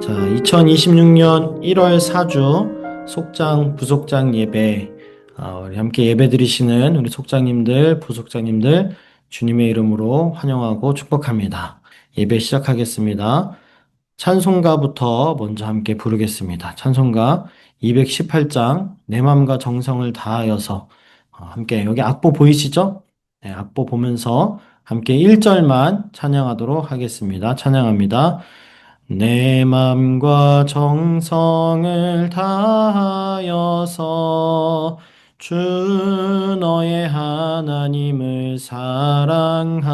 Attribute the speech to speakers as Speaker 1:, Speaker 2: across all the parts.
Speaker 1: 자, 2026년 1월 4주 속장, 부속장 예배, 우리 함께 예배 드리시는 우리 속장님들, 부속장님들, 주님의 이름으로 환영하고 축복합니다. 예배 시작하겠습니다. 찬송가부터 먼저 함께 부르겠습니다. 찬송가 218장, 내 맘과 정성을 다하여서, 함께, 여기 악보 보이시죠? 네, 악보 보면서 함께 1절만 찬양하도록 하겠습니다. 찬양합니다. 내 맘과 정성을 다하여서 주 너의 하나님을 사랑하라.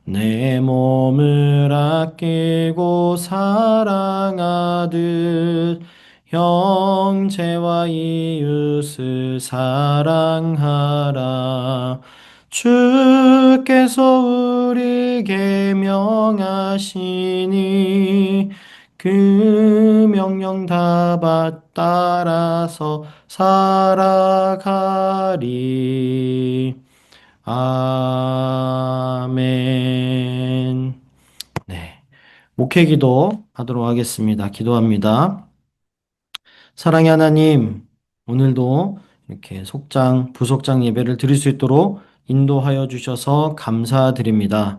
Speaker 1: 내 몸을 아끼고 사랑하듯 형제와 이웃을 사랑하라. 주께서 우리에게 명하시니 그 명령 다 따라서 살아가리. 아멘. 네. 목회 기도 하도록 하겠습니다. 기도합니다. 사랑의 하나님, 오늘도 이렇게 속장, 부속장 예배를 드릴 수 있도록 인도하여 주셔서 감사드립니다.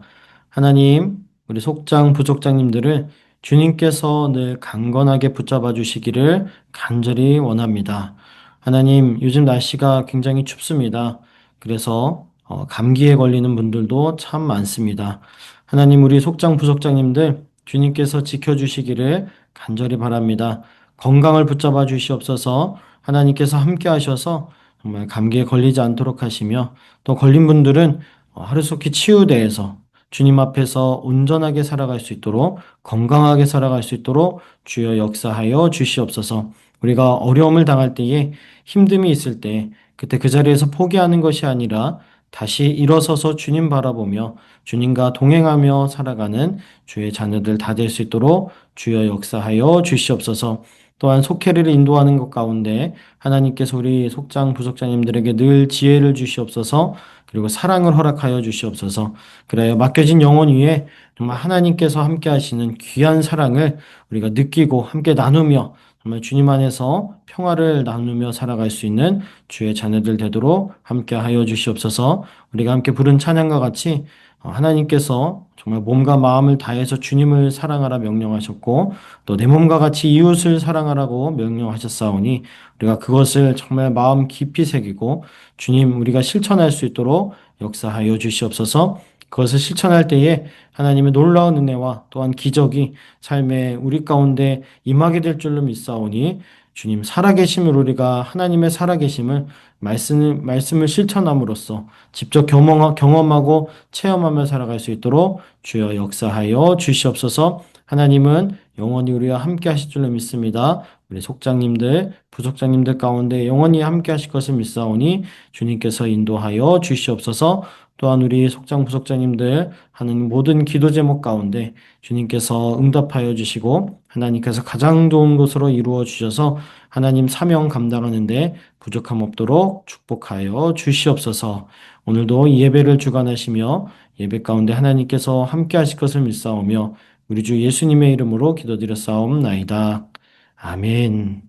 Speaker 1: 하나님, 우리 속장, 부속장님들을 주님께서 늘 강건하게 붙잡아 주시기를 간절히 원합니다. 하나님, 요즘 날씨가 굉장히 춥습니다. 그래서 감기에 걸리는 분들도 참 많습니다. 하나님, 우리 속장, 부속장님들 주님께서 지켜주시기를 간절히 바랍니다. 건강을 붙잡아 주시옵소서. 하나님께서 함께 하셔서 정말 감기에 걸리지 않도록 하시며 또 걸린 분들은 하루속히 치유되어서 주님 앞에서 온전하게 살아갈 수 있도록 건강하게 살아갈 수 있도록 주여 역사하여 주시옵소서. 우리가 어려움을 당할 때에 힘듦이 있을 때 그때 그 자리에서 포기하는 것이 아니라 다시 일어서서 주님 바라보며 주님과 동행하며 살아가는 주의 자녀들 다 될 수 있도록 주여 역사하여 주시옵소서. 또한 속회를 인도하는 것 가운데 하나님께서 우리 속장 부속장님들에게 늘 지혜를 주시옵소서. 그리고 사랑을 허락하여 주시옵소서. 그래야 맡겨진 영혼 위에 정말 하나님께서 함께 하시는 귀한 사랑을 우리가 느끼고 함께 나누며 정말 주님 안에서 평화를 나누며 살아갈 수 있는 주의 자녀들 되도록 함께 하여 주시옵소서. 우리가 함께 부른 찬양과 같이 하나님께서 정말 몸과 마음을 다해서 주님을 사랑하라 명령하셨고 또 내 몸과 같이 이웃을 사랑하라고 명령하셨사오니 우리가 그것을 정말 마음 깊이 새기고 주님 우리가 실천할 수 있도록 역사하여 주시옵소서. 그것을 실천할 때에 하나님의 놀라운 은혜와 또한 기적이 삶의 우리 가운데 임하게 될 줄로 믿사오니 주님 살아계심을 우리가 하나님의 살아계심을 말씀을 실천함으로써 직접 경험하고 체험하며 살아갈 수 있도록 주여 역사하여 주시옵소서. 하나님은 영원히 우리와 함께 하실 줄로 믿습니다. 우리 속장님들, 부속장님들 가운데 영원히 함께 하실 것을 믿사오니 주님께서 인도하여 주시옵소서. 또한 우리 속장, 부속장님들 하는 모든 기도 제목 가운데 주님께서 응답하여 주시고 하나님께서 가장 좋은 것으로 이루어 주셔서 하나님 사명 감당하는데 부족함 없도록 축복하여 주시옵소서. 오늘도 이 예배를 주관하시며 예배 가운데 하나님께서 함께 하실 것을 믿사오며 우리 주 예수님의 이름으로 기도드렸사옵나이다. 아멘.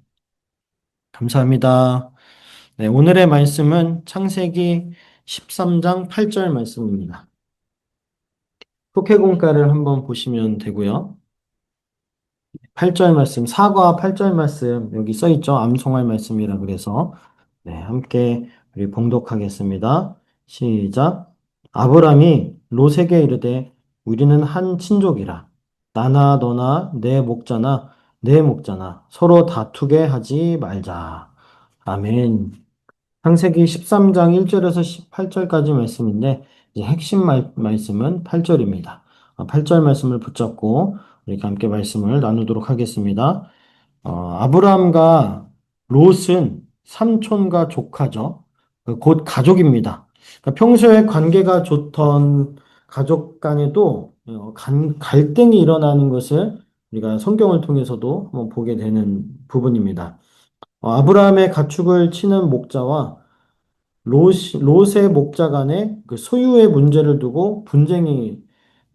Speaker 1: 감사합니다. 네, 오늘의 말씀은 창세기 13장 8절 말씀입니다. 속회공가를 한번 보시면 되고요. 8절 말씀, 사과 8절 말씀 여기 써 있죠. 암송할 말씀이라 그래서 네, 함께 우리 봉독하겠습니다. 시작. 아브람이 롯에게 이르되 우리는 한 친족이라 나나 너나 내 목자나 내 목자나 서로 다투게 하지 말자. 아멘. 창세기 13장 1절에서 18절까지 말씀인데 이제 핵심 말씀은 8절입니다. 8절 말씀을 붙잡고 우리가 함께 말씀을 나누도록 하겠습니다. 아브라함과 롯은 삼촌과 조카죠. 곧 가족입니다. 그러니까 평소에 관계가 좋던 가족 간에도 갈등이 일어나는 것을 우리가 성경을 통해서도 한번 보게 되는 부분입니다. 아브라함의 가축을 치는 목자와 롯의 목자 간의 그 소유의 문제를 두고 분쟁이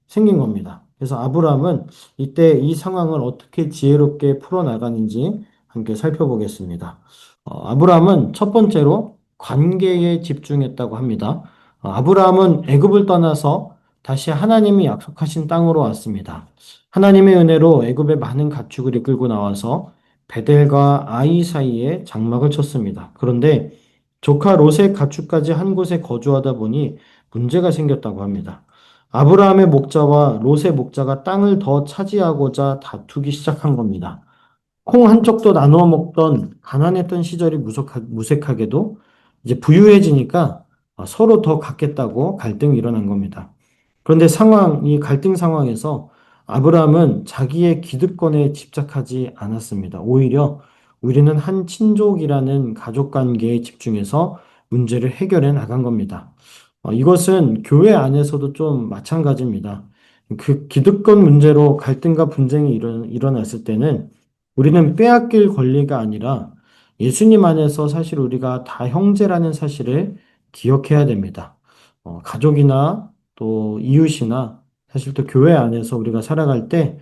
Speaker 1: 생긴 겁니다. 그래서 아브라함은 이때 이 상황을 어떻게 지혜롭게 풀어나가는지 함께 살펴보겠습니다. 아브라함은 첫 번째로 관계에 집중했다고 합니다. 아브라함은 애굽을 떠나서 다시 하나님이 약속하신 땅으로 왔습니다. 하나님의 은혜로 애굽의 많은 가축을 이끌고 나와서 베델과 아이 사이에 장막을 쳤습니다. 그런데 조카 롯의 가축까지 한 곳에 거주하다 보니 문제가 생겼다고 합니다. 아브라함의 목자와 롯의 목자가 땅을 더 차지하고자 다투기 시작한 겁니다. 콩 한 쪽도 나누어 먹던 가난했던 시절이 무색하게도 이제 부유해지니까 서로 더 갖겠다고 갈등이 일어난 겁니다. 그런데 이 갈등 상황에서 아브라함은 자기의 기득권에 집착하지 않았습니다. 오히려 우리는 한 친족이라는 가족 관계에 집중해서 문제를 해결해 나간 겁니다. 이것은 교회 안에서도 좀 마찬가지입니다. 그 기득권 문제로 갈등과 분쟁이 일어났을 때는 우리는 빼앗길 권리가 아니라 예수님 안에서 사실 우리가 다 형제라는 사실을 기억해야 됩니다. 가족이나 또 이웃이나 사실 또 교회 안에서 우리가 살아갈 때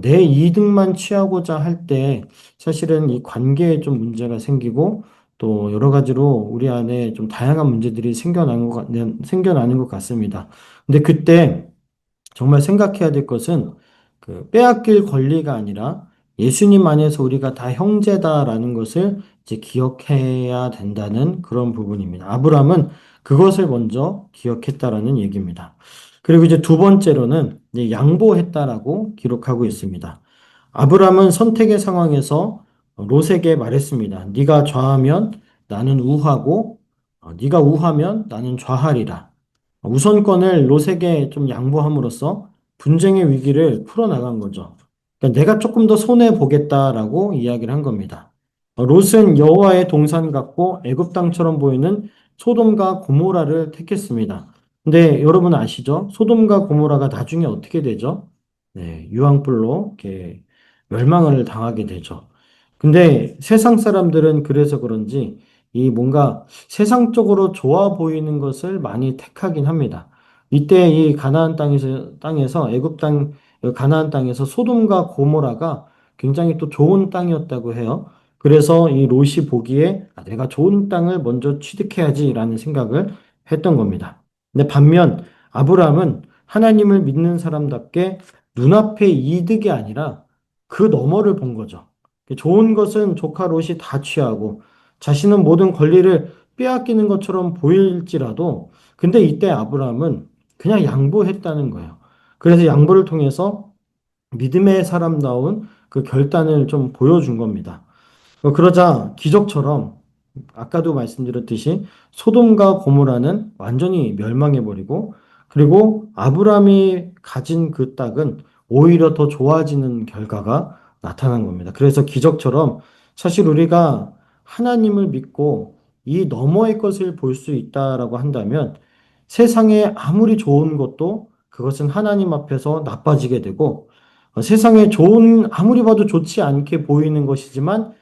Speaker 1: 내 이득만 취하고자 할 때 사실은 이 관계에 좀 문제가 생기고 또 여러 가지로 우리 안에 좀 다양한 문제들이 생겨나는 것 같습니다. 근데 그때 정말 생각해야 될 것은 그 빼앗길 권리가 아니라 예수님 안에서 우리가 다 형제다라는 것을 이제 기억해야 된다는 그런 부분입니다. 아브라함은 그것을 먼저 기억했다라는 얘기입니다. 그리고 이제 두 번째로는 이제 양보했다라고 기록하고 있습니다. 아브라함은 선택의 상황에서 롯에게 말했습니다. 네가 좌하면 나는 우하고 네가 우하면 나는 좌하리라. 우선권을 롯에게 좀 양보함으로써 분쟁의 위기를 풀어나간 거죠. 그러니까 내가 조금 더 손해 보겠다라고 이야기를 한 겁니다. 롯은 여호와의 동산 같고 애굽 땅처럼 보이는 소돔과 고모라를 택했습니다. 근데 여러분 아시죠? 소돔과 고모라가 나중에 어떻게 되죠? 네, 유황불로 이렇게 멸망을 당하게 되죠. 근데 세상 사람들은 그래서 그런지 이 뭔가 세상적으로 좋아 보이는 것을 많이 택하긴 합니다. 이때 이 가나안 땅에서 애굽 땅 가나안 땅에서 소돔과 고모라가 굉장히 또 좋은 땅이었다고 해요. 그래서 이 롯이 보기에 내가 좋은 땅을 먼저 취득해야지라는 생각을 했던 겁니다. 근데 반면 아브라함은 하나님을 믿는 사람답게 눈앞의 이득이 아니라 그 너머를 본 거죠. 좋은 것은 조카 롯이 다 취하고 자신은 모든 권리를 빼앗기는 것처럼 보일지라도 근데 이때 아브라함은 그냥 양보했다는 거예요. 그래서 양보를 통해서 믿음의 사람다운 그 결단을 좀 보여준 겁니다. 그러자 기적처럼 아까도 말씀드렸듯이 소돔과 고모라는 완전히 멸망해버리고 그리고 아브라함이 가진 그 땅은 오히려 더 좋아지는 결과가 나타난 겁니다. 그래서 기적처럼 사실 우리가 하나님을 믿고 이 너머의 것을 볼 수 있다라고 한다면 세상에 아무리 좋은 것도 그것은 하나님 앞에서 나빠지게 되고 세상에 아무리 봐도 좋지 않게 보이는 것이지만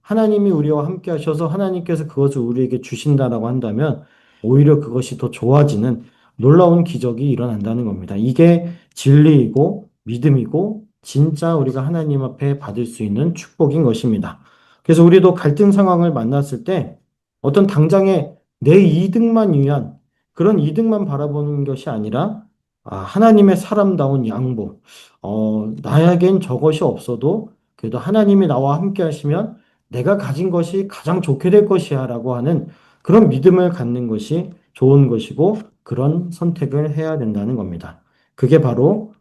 Speaker 1: 하나님이 우리와 함께 하셔서 하나님께서 그것을 우리에게 주신다라고 한다면 오히려 그것이 더 좋아지는 놀라운 기적이 일어난다는 겁니다. 이게 진리이고 믿음이고 진짜 우리가 하나님 앞에 받을 수 있는 축복인 것입니다. 그래서 우리도 갈등 상황을 만났을 때 어떤 당장의 내 이득만 위한 그런 이득만 바라보는 것이 아니라 하나님의 사람다운 양보. 나에겐 저것이 없어도 그래도 하나님이 나와 함께 하시면 내가 가진 것이 가장 좋게 될 것이야 라고 하는 그런 믿음을 갖는 것이 좋은 것이고 그런 선택을 해야 된다는 겁니다. 그게 바로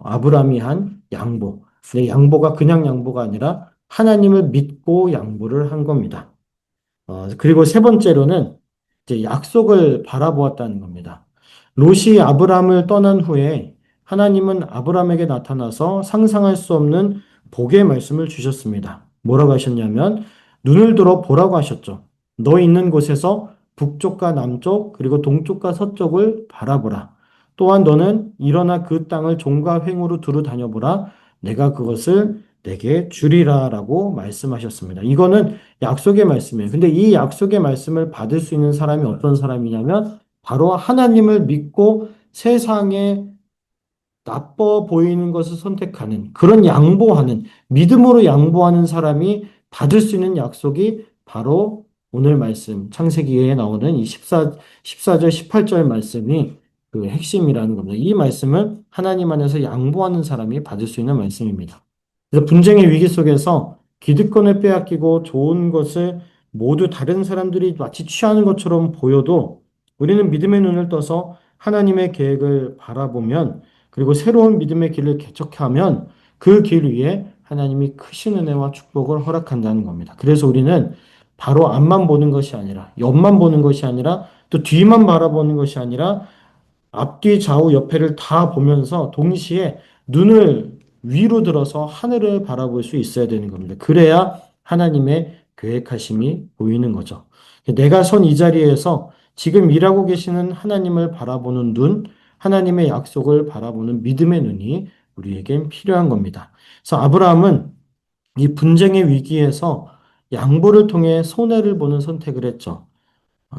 Speaker 1: 아브라함이 한 양보. 근데 양보가 그냥 양보가 아니라 하나님을 믿고 양보를 한 겁니다. 그리고 세 번째로는 이제 약속을 바라보았다는 겁니다. 롯이 아브라함을 떠난 후에 하나님은 아브라함에게 나타나서 상상할 수 없는 복의 말씀을 주셨습니다. 뭐라고 하셨냐면 눈을 들어 보라고 하셨죠. 너 있는 곳에서 북쪽과 남쪽 그리고 동쪽과 서쪽을 바라보라. 또한 너는 일어나 그 땅을 종과 횡으로 두루 다녀보라. 내가 그것을 내게 주리라라고 말씀하셨습니다. 이거는 약속의 말씀이에요. 근데 이 약속의 말씀을 받을 수 있는 사람이 어떤 사람이냐면 바로 하나님을 믿고 세상에 나빠 보이는 것을 선택하는 그런 양보하는 믿음으로 양보하는 사람이 받을 수 있는 약속이 바로 오늘 말씀 창세기에 나오는 이 14절 18절 말씀이 그 핵심이라는 겁니다. 이 말씀은 하나님 안에서 양보하는 사람이 받을 수 있는 말씀입니다. 그래서 분쟁의 위기 속에서 기득권을 빼앗기고 좋은 것을 모두 다른 사람들이 마치 취하는 것처럼 보여도 우리는 믿음의 눈을 떠서 하나님의 계획을 바라보면 그리고 새로운 믿음의 길을 개척하면 그 길 위에 하나님이 크신 은혜와 축복을 허락한다는 겁니다. 그래서 우리는 바로 앞만 보는 것이 아니라 옆만 보는 것이 아니라 또 뒤만 바라보는 것이 아니라 앞뒤 좌우 옆에를 다 보면서 동시에 눈을 위로 들어서 하늘을 바라볼 수 있어야 되는 겁니다. 그래야 하나님의 계획하심이 보이는 거죠. 내가 선 이 자리에서 지금 일하고 계시는 하나님을 바라보는 눈, 하나님의 약속을 바라보는 믿음의 눈이 우리에겐 필요한 겁니다. 그래서 아브라함은 이 분쟁의 위기에서 양보를 통해 손해를 보는 선택을 했죠.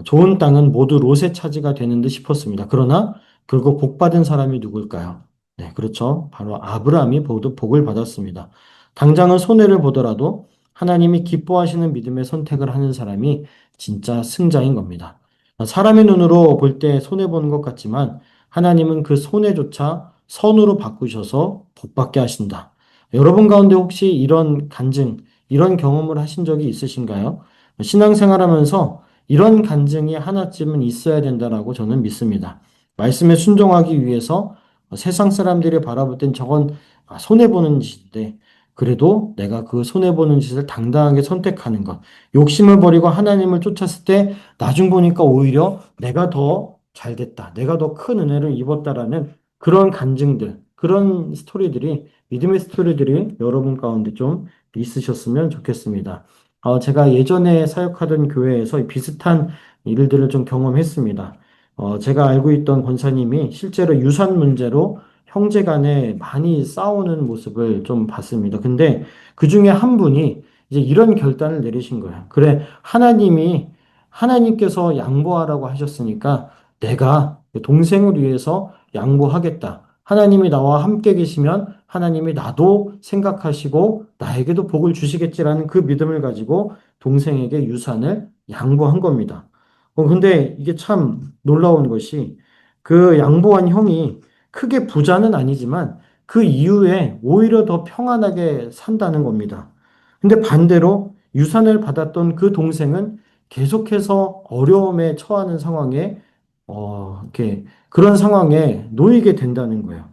Speaker 1: 좋은 땅은 모두 롯의 차지가 되는 듯 싶었습니다. 그러나 결국 복받은 사람이 누굴까요? 네, 그렇죠. 바로 아브라함이 모두 복을 받았습니다. 당장은 손해를 보더라도 하나님이 기뻐하시는 믿음의 선택을 하는 사람이 진짜 승자인 겁니다. 사람의 눈으로 볼 때 손해보는 것 같지만 하나님은 그 손해조차 선으로 바꾸셔서 복받게 하신다. 여러분 가운데 혹시 이런 간증, 이런 경험을 하신 적이 있으신가요? 신앙생활하면서 이런 간증이 하나쯤은 있어야 된다라고 저는 믿습니다. 말씀에 순종하기 위해서 세상 사람들이 바라볼 땐 저건 손해보는 짓인데, 그래도 내가 그 손해보는 짓을 당당하게 선택하는 것, 욕심을 버리고 하나님을 쫓았을 때, 나중 보니까 오히려 내가 더 잘됐다, 내가 더 큰 은혜를 입었다라는 그런 간증들, 그런 스토리들이, 믿음의 스토리들이 여러분 가운데 좀 있으셨으면 좋겠습니다. 제가 예전에 사역하던 교회에서 비슷한 일들을 좀 경험했습니다. 제가 알고 있던 권사님이 실제로 유산 문제로 형제 간에 많이 싸우는 모습을 좀 봤습니다. 근데 그 중에 한 분이 이제 이런 결단을 내리신 거예요. 그래, 하나님께서 양보하라고 하셨으니까 내가 동생을 위해서 양보하겠다. 하나님이 나와 함께 계시면 하나님이 나도 생각하시고 나에게도 복을 주시겠지라는 그 믿음을 가지고 동생에게 유산을 양보한 겁니다. 근데 이게 참 놀라운 것이 그 양보한 형이 크게 부자는 아니지만 그 이후에 오히려 더 평안하게 산다는 겁니다. 근데 반대로 유산을 받았던 그 동생은 계속해서 어려움에 처하는 상황에 이렇게 그런 상황에 놓이게 된다는 거예요.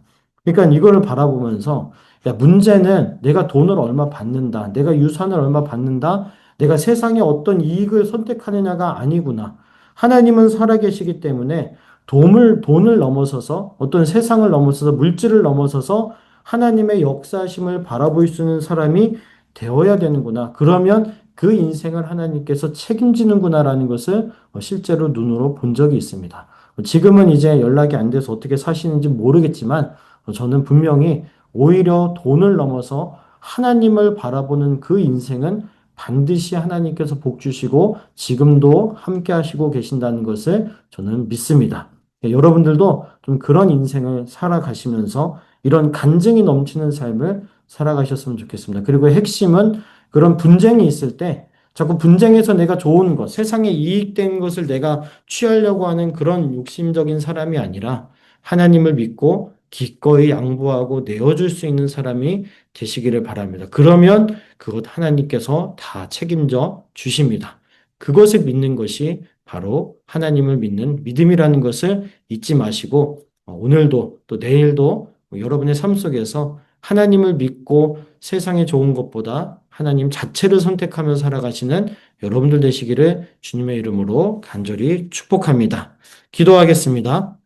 Speaker 1: 그러니까 이거를 바라보면서 야, 문제는 내가 돈을 얼마 받는다. 내가 유산을 얼마 받는다. 내가 세상에 어떤 이익을 선택하느냐가 아니구나. 하나님은 살아계시기 때문에 돈을 넘어서서 어떤 세상을 넘어서서 물질을 넘어서서 하나님의 역사심을 바라볼 수 있는 사람이 되어야 되는구나. 그러면 그 인생을 하나님께서 책임지는구나라는 것을 실제로 눈으로 본 적이 있습니다. 지금은 이제 연락이 안 돼서 어떻게 사시는지 모르겠지만 저는 분명히 오히려 돈을 넘어서 하나님을 바라보는 그 인생은 반드시 하나님께서 복 주시고 지금도 함께 하시고 계신다는 것을 저는 믿습니다. 여러분들도 좀 그런 인생을 살아가시면서 이런 간증이 넘치는 삶을 살아가셨으면 좋겠습니다. 그리고 핵심은 그런 분쟁이 있을 때 자꾸 분쟁에서 내가 좋은 것, 세상에 이익된 것을 내가 취하려고 하는 그런 욕심적인 사람이 아니라 하나님을 믿고 기꺼이 양보하고 내어줄 수 있는 사람이 되시기를 바랍니다. 그러면 그것 하나님께서 다 책임져 주십니다. 그것을 믿는 것이 바로 하나님을 믿는 믿음이라는 것을 잊지 마시고 오늘도 또 내일도 여러분의 삶 속에서 하나님을 믿고 세상에 좋은 것보다 하나님 자체를 선택하며 살아가시는 여러분들 되시기를 주님의 이름으로 간절히 축복합니다. 기도하겠습니다.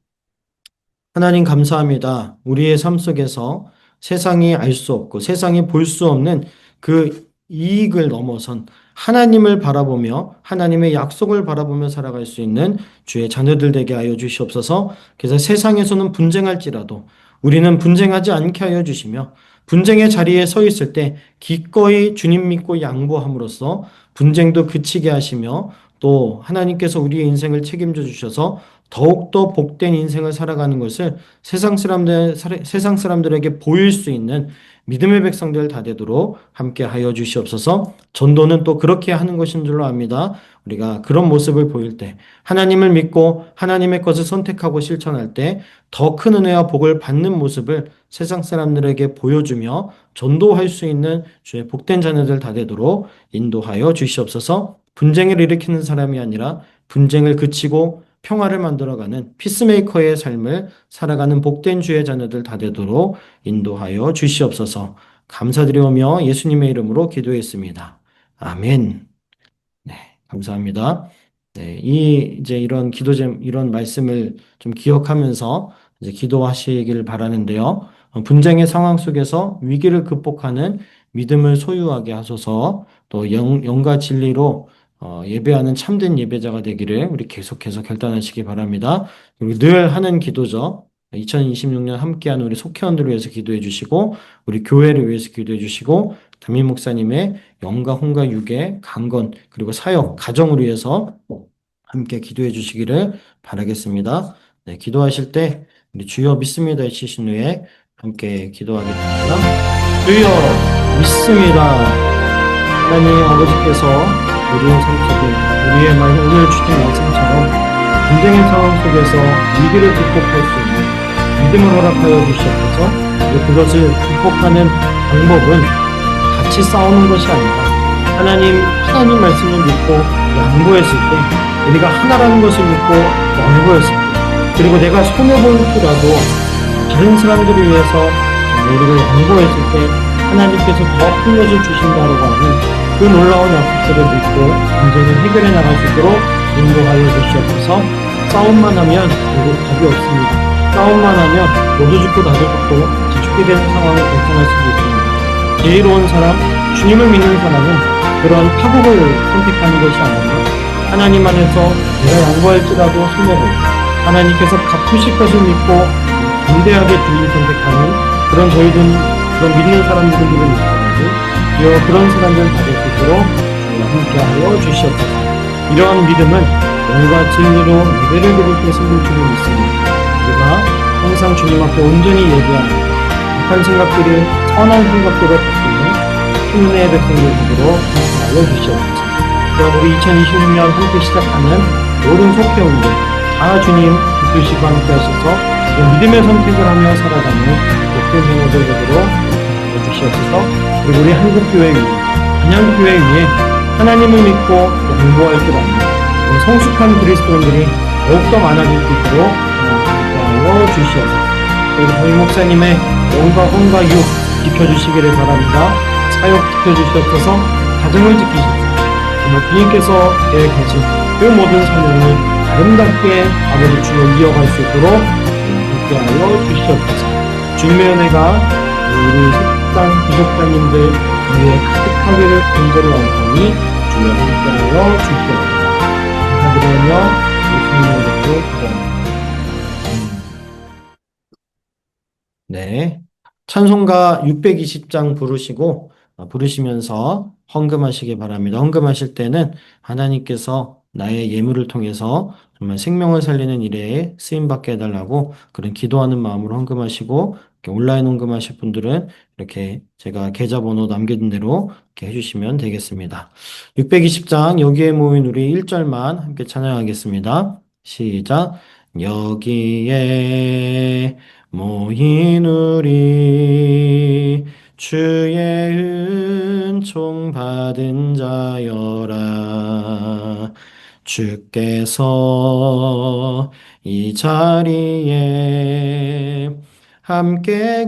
Speaker 1: 하나님 감사합니다. 우리의 삶 속에서 세상이 알 수 없고 세상이 볼 수 없는 그 이익을 넘어선 하나님을 바라보며 하나님의 약속을 바라보며 살아갈 수 있는 주의 자녀들 되게 하여 주시옵소서. 그래서 세상에서는 분쟁할지라도 우리는 분쟁하지 않게 하여 주시며 분쟁의 자리에 서 있을 때 기꺼이 주님 믿고 양보함으로써 분쟁도 그치게 하시며 또 하나님께서 우리의 인생을 책임져 주셔서 더욱더 복된 인생을 살아가는 것을 세상 사람들에게 보일 수 있는 믿음의 백성들 다 되도록 함께 하여 주시옵소서. 전도는 또 그렇게 하는 것인 줄로 압니다. 우리가 그런 모습을 보일 때, 하나님을 믿고 하나님의 것을 선택하고 실천할 때 더 큰 은혜와 복을 받는 모습을 세상 사람들에게 보여주며 전도할 수 있는 주의 복된 자녀들 다 되도록 인도하여 주시옵소서. 분쟁을 일으키는 사람이 아니라 분쟁을 그치고 평화를 만들어가는 피스메이커의 삶을 살아가는 복된 주의 자녀들 다 되도록 인도하여 주시옵소서. 감사드리오며 예수님의 이름으로 기도했습니다. 아멘. 네, 감사합니다. 네, 이제 이런 이런 말씀을 좀 기억하면서 이제 기도하시길 바라는데요. 분쟁의 상황 속에서 위기를 극복하는 믿음을 소유하게 하소서. 또 영과 진리로 예배하는 참된 예배자가 되기를 우리 계속해서 결단하시기 바랍니다. 그리고 늘 하는 기도죠. 2026년 함께한 우리 속회원들을 위해서 기도해 주시고, 우리 교회를 위해서 기도해 주시고, 담임 목사님의 영과 혼과 육의 강건, 그리고 사역, 가정을 위해서 함께 기도해 주시기를 바라겠습니다. 네, 기도하실 때 우리 주여 믿습니다 외치신 후에 함께 기도하겠습니다. 주여 믿습니다. 하나님 아버지께서 우리의 삶 속에 우리의 오늘 주신 말씀처럼 분쟁의 상황 속에서 위기를 극복할 수 있는 믿음을 허락하여 주시옵소서. 그것을 극복하는 방법은 같이 싸우는 것이 아니라 하나님 말씀을 믿고 양보했을 때, 우리가 하나라는 것을 믿고 양보했을 때, 그리고 내가 손해볼지라도 다른 사람들을 위해서 우리가 양보했을 때 하나님께서 더 큰 것을 주신다고 하는 그 놀라운 약속들을 믿고 문제를 해결해 나갈 수 있도록 인도하여 주시옵소서. 싸움만 하면 결국 답이 없습니다. 싸움만 하면 너도 죽고 나도 죽고 죽게 되는 상황을 발생할 수도 있습니다. 지혜로운 사람, 주님을 믿는 사람은 그런 파국을 선택하는 것이 아니라 하나님 안에서 내가 양보할지라도 손해보고 하나님께서 갚으실 것을 믿고 담대하게 주님을 선택하는 그런 믿는 사람들을 믿어가지고 그런 사람들 받을 수 있도록 함께하여 주시옵소서. 이러한 믿음은 영과 진리로 예배를 드릴 때 생길 줄을 믿습니다. 우리가 항상 주님 앞에 온전히 예배하는 악한 생각들을 선한 생각들로 바꾸는 주님의 백성들 되도록 함께하여 주시옵소서. 우리 2026년 함께 시작하는 모든 속회원들 다 주님 붙드시고 함께 하셔서 믿음의 선택을 하며 살아가는 복된 생활들 되도록 해주시옵소서. 그리고 우리 한국교회 위에, 한양교회 위에 하나님을 믿고 양보할 줄 아는 성숙한 그리스도인들이 더욱더 많아질 수 있도록 도와주시옵소서. 그리고 담임 목사님의 영과 혼과 육 지켜주시기를 바랍니다. 사역 지켜주시옵소서. 가정을 지키시옵소서. 주님께서 계획하신 그 모든 사명을 아름답게 아버지 주로 이어갈 수 있도록 함께하여 주시옵소서. 주님의 은혜가 우리 식당 부족자님들 위에 가득하기를 간절히 원하니 주여 함께하여 주시옵소서. 감사드리며 예수님의 이름으로 기도합니다. 네, 찬송가 620장 부르시면서 헌금하시기 바랍니다. 헌금하실 때는 하나님께서 나의 예물을 통해서 정말 생명을 살리는 일에 쓰임받게 해달라고 그런 기도하는 마음으로 헌금하시고, 온라인 헌금하실 분들은 이렇게 제가 계좌번호 남겨둔 대로 이렇게 해주시면 되겠습니다. 620장 여기에 모인 우리 1절만 함께 찬양하겠습니다. 시작. 여기에 모인 우리 주의 은총 받은 자여라. 주께서 이 자리에 함께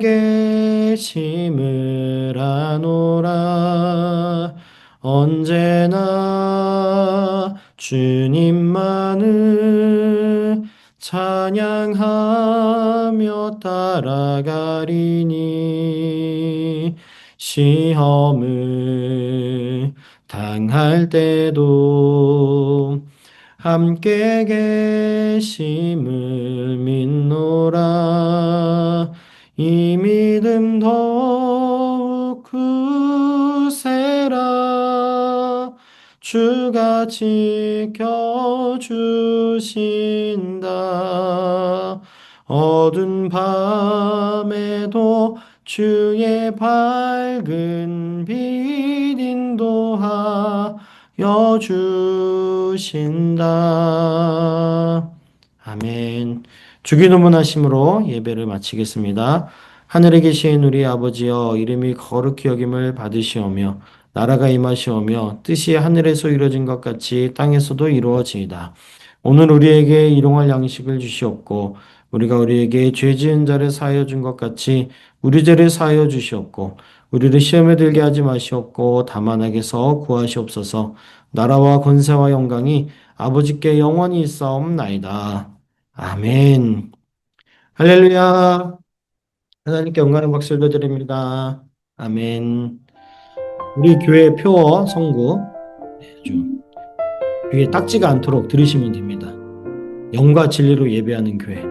Speaker 1: 계심을 아노라. 언제나 주님만을 찬양하며 따라가리니 시험을 당할 때도 함께 계심을 믿노라. 이 믿음 더욱 굳세라. 주가 지켜주신다. 어두운 밤에도 주의 밝은 빛 인도하여 주신다. 아멘. 주기도문하심으로 예배를 마치겠습니다. 하늘에 계신 우리 아버지여, 이름이 거룩히 여김을 받으시오며 나라가 임하시오며 뜻이 하늘에서 이루어진 것 같이 땅에서도 이루어지이다. 오늘 우리에게 일용할 양식을 주시옵고 우리가 우리에게 죄 지은 자를 사하여 준 것 같이 우리 죄를 사하여 주시옵고 우리를 시험에 들게 하지 마시옵고 다만 악에서 구하시옵소서. 나라와 권세와 영광이 아버지께 영원히 있사옵나이다. 아멘. 할렐루야. 하나님께 영광의 박수를 드립니다. 아멘. 우리 교회 표어 성구 아주 귀에 딱지가 않도록 들으시면 됩니다. 영과 진리로 예배하는 교회.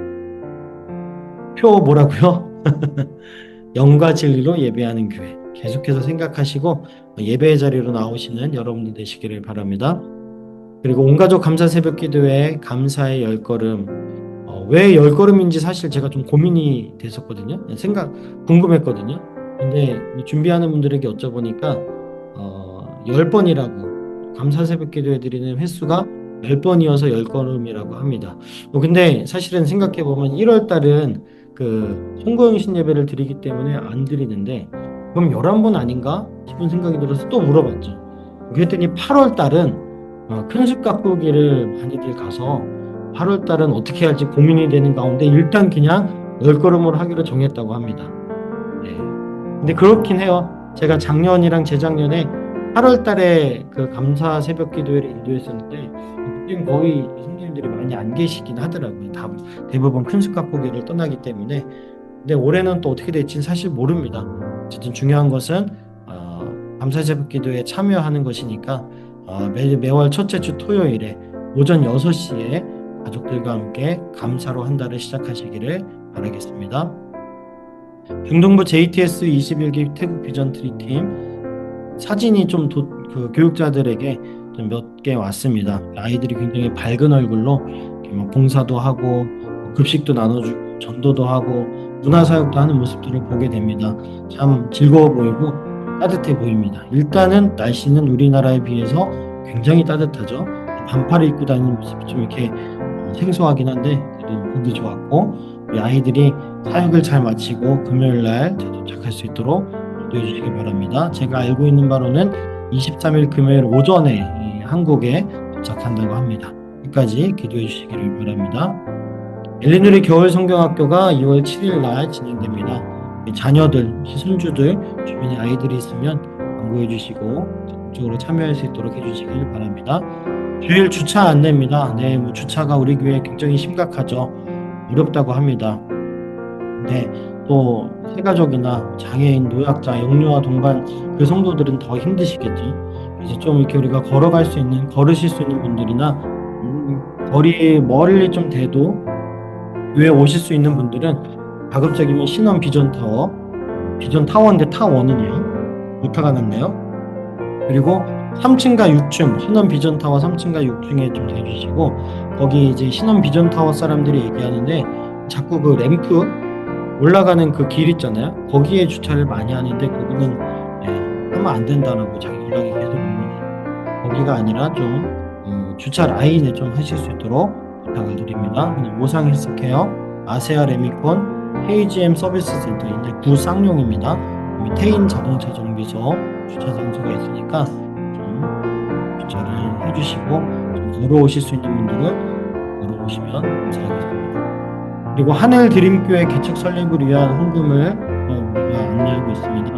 Speaker 1: 표 뭐라고요? 영과 진리로 예배하는 교회. 계속해서 생각하시고 예배의 자리로 나오시는 여러분들 되시기를 바랍니다. 그리고 온가족 감사 새벽 기도회 감사의 10걸음. 왜 10걸음인지 사실 제가 좀 고민이 됐었거든요. 궁금했거든요. 근데 준비하는 분들에게 여쭤보니까 10번이라고 감사 새벽 기도회 드리는 횟수가 10번이어서 10걸음이라고 합니다. 근데 사실은 생각해보면 1월 달은 그 송구영신 예배를 드리기 때문에 안 드리는데 그럼 11번 아닌가 싶은 생각이 들어서 또 물어봤죠. 그랬더니 8월 달은 큰 숲 가꾸기를 많이들 가서 8월 달은 어떻게 할지 고민이 되는 가운데 일단 그냥 10걸음으로 하기로 정했다고 합니다. 네. 근데 그렇긴 해요. 제가 작년이랑 재작년에 8월 달에 그 감사 새벽 기도회를 인도했었는데 그때는 거의 성도님들이 많이 안 계시긴 하더라고요. 대부분 큰 숲 가꾸기를 떠나기 때문에. 근데 올해는 또 어떻게 될지는 사실 모릅니다. 어쨌든 중요한 것은 감사 새벽 기도회에 참여하는 것이니까 매월 첫째 주 토요일에 오전 6시에 가족들과 함께 감사로 한 달을 시작하시기를 바라겠습니다. 중동부 JTS 21기 태국 비전 트리팀 사진이 좀 그 교육자들에게 좀 몇 개 왔습니다. 아이들이 굉장히 밝은 얼굴로 막 봉사도 하고 급식도 나눠주고 전도도 하고 문화사역도 하는 모습들을 보게 됩니다. 참 즐거워 보이고 따뜻해 보입니다. 일단은 날씨는 우리나라에 비해서 굉장히 따뜻하죠. 반팔을 입고 다니는 모습이 좀 이렇게 생소하긴 한데 그래도 보기 좋았고 우리 아이들이 사역을 잘 마치고 금요일날 도착할 수 있도록 기도해 주시기 바랍니다. 제가 알고 있는 바로는 23일 금요일 오전에 한국에 도착한다고 합니다. 끝까지 기도해 주시기를 바랍니다. 엘리누리 겨울 성경학교가 2월 7일 날 진행됩니다. 자녀들, 손주들, 주변에 아이들이 있으면 광고해 주시고 적극적으로 참여할 수 있도록 해주시길 바랍니다. 주일 주차 안내입니다. 네, 주차가 우리 교회에 굉장히 심각하죠. 어렵다고 합니다. 네, 또 새가족이나 장애인, 노약자, 영유아 동반 그 성도들은 더 힘드시겠죠. 그래서 좀 이렇게 우리가 걸으실 수 있는 분들이나 거리 멀리 좀 돼도 교회에 오실 수 있는 분들은 가급적이면 신원 비전 타워인데 타워는요. 오타가 났네요. 그리고 3층과 6층, 신원 비전 타워 3층과 6층에 좀 대주시고 거기 이제 신원 비전 타워 사람들이 얘기하는데 자꾸 그 램프 올라가는 그 길 있잖아요. 거기에 주차를 많이 하는데 거기는 하면 안 된다라고 자기 연락이 계속 옵니다. 거기가 아니라 좀 주차 라인에 좀 하실 수 있도록 부탁을 드립니다. 모상 헬스케어, 아세아 레미콘, KGM 서비스 센터 있는데 구쌍용입니다. 태인 자동차 정비소 주차 장소가 있으니까 좀 주차를 해주시고 좀 걸어오실 수 있는 분들은 걸어오시면 감사하겠습니다. 그리고 하늘 드림교회 개척 설립을 위한 헌금을 우리가 안내하고 있습니다.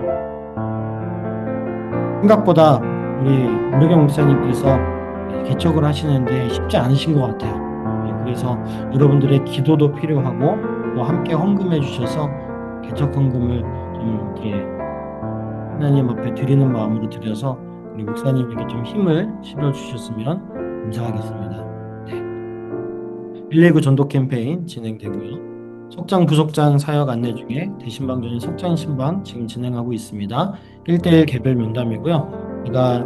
Speaker 1: 생각보다 우리 문덕영 목사님께서 개척을 하시는데 쉽지 않으신 것 같아요. 그래서 여러분들의 기도도 필요하고 또 함께 헌금해 주셔서 개척 헌금을 좀 이렇게 하나님 앞에 드리는 마음으로 드려서 우리 목사님에게 좀 힘을 실어 주셨으면 감사하겠습니다. 네. 119 전도 캠페인 진행되고요. 속장 부속장 사역 안내 중에 대신방전인 속장 신방 지금 진행하고 있습니다. 1대1 개별 면담이고요. 제가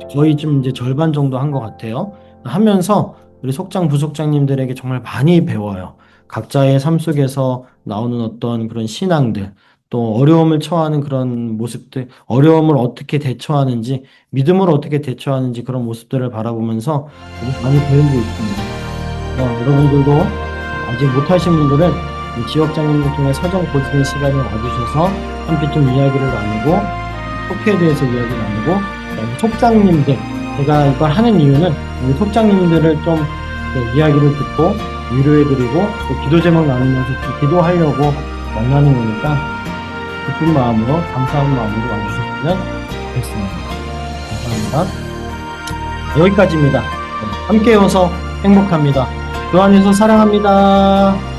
Speaker 1: 거의 좀 이제 절반 정도 한 것 같아요. 하면서 우리 속장, 부속장님들에게 정말 많이 배워요. 각자의 삶 속에서 나오는 어떤 그런 신앙들, 또 어려움을 처하는 그런 모습들, 어려움을 어떻게 대처하는지, 믿음을 어떻게 대처하는지 그런 모습들을 바라보면서 많이 배우고 있습니다. 여러분들도 아직 못하신 분들은 이 지역장님들 통해 사전 고증의 시간에 와주셔서 함께 좀 이야기를 나누고 속회에 대해서 이야기 나누고 그다음에 속장님들 제가 이걸 하는 이유는 우리 속장님들을 좀 이야기를 듣고 위로해드리고 또 기도 제목 나누면서 좀 기도하려고 만나는 거니까 기쁜 마음으로 감사한 마음으로 와주셨으면 좋겠습니다. 감사합니다. 여기까지입니다. 함께 해서 행복합니다. 주 안에서 사랑합니다.